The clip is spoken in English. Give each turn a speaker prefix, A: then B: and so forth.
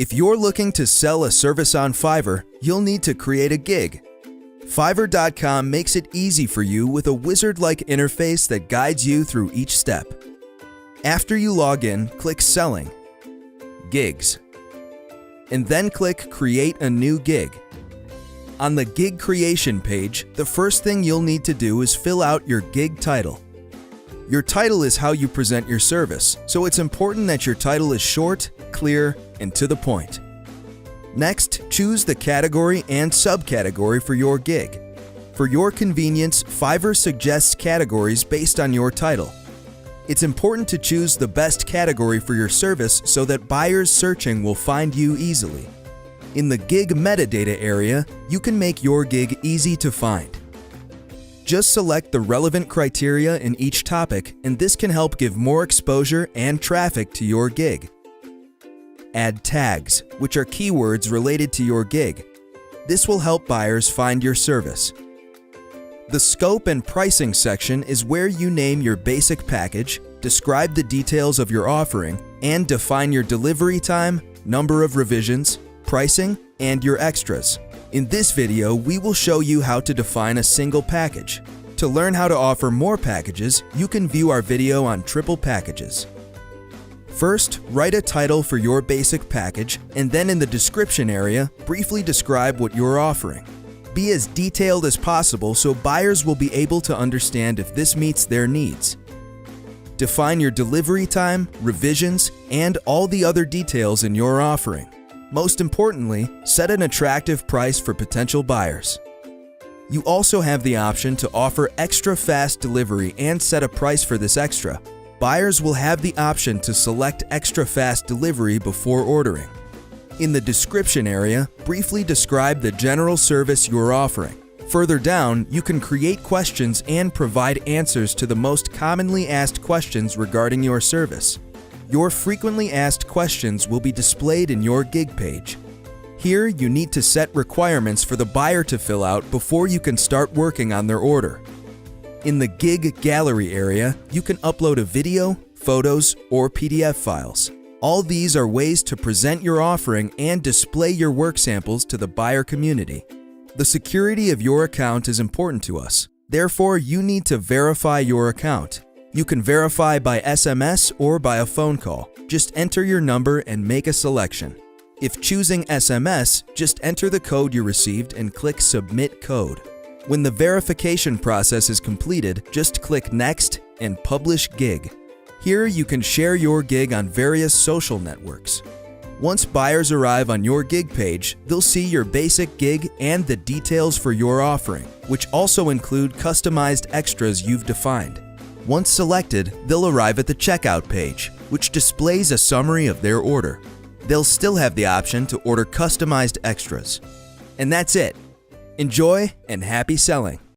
A: If you're looking to sell a service on Fiverr, you'll need to create a gig. Fiverr.com makes it easy for you with a wizard-like interface that guides you through each step. After you log in, click Selling, Gigs, and then click Create a new gig. On the gig creation page, the first thing you'll need to do is fill out your gig title. Your title is how you present your service, so it's important that your title is short, clear, and to the point. Next, choose the category and subcategory for your gig. For your convenience, Fiverr suggests categories based on your title. It's important to choose the best category for your service so that buyers searching will find you easily. In the gig metadata area, you can make your gig easy to find. Just select the relevant criteria in each topic, and this can help give more exposure and traffic to your gig. Add tags, which are keywords related to your gig. This will help buyers find your service. The scope and pricing section is where you name your basic package, describe the details of your offering, and define your delivery time, number of revisions, pricing, and your extras. In this video, we will show you how to define a single package. To learn how to offer more packages, you can view our video on triple packages. First, write a title for your basic package, and then in the description area, briefly describe what you're offering. Be as detailed as possible so buyers will be able to understand if this meets their needs. Define your delivery time, revisions, and all the other details in your offering. Most importantly, set an attractive price for potential buyers. You also have the option to offer extra fast delivery and set a price for this extra. Buyers will have the option to select extra fast delivery before ordering. In the description area, briefly describe the general service you're offering. Further down, you can create questions and provide answers to the most commonly asked questions regarding your service. Your frequently asked questions will be displayed in your gig page. Here, you need to set requirements for the buyer to fill out before you can start working on their order. In the gig gallery area, you can upload a video, photos, or PDF files. All these are ways to present your offering and display your work samples to the buyer community. The security of your account is important to us. Therefore, you need to verify your account. You can verify by SMS or by a phone call. Just enter your number and make a selection. If choosing SMS, just enter the code you received and click Submit Code. When the verification process is completed, just click Next and Publish Gig. Here you can share your gig on various social networks. Once buyers arrive on your gig page, they'll see your basic gig and the details for your offering, which also include customized extras you've defined. Once selected, they'll arrive at the checkout page, which displays a summary of their order. They'll still have the option to order customized extras. And that's it. Enjoy and happy selling!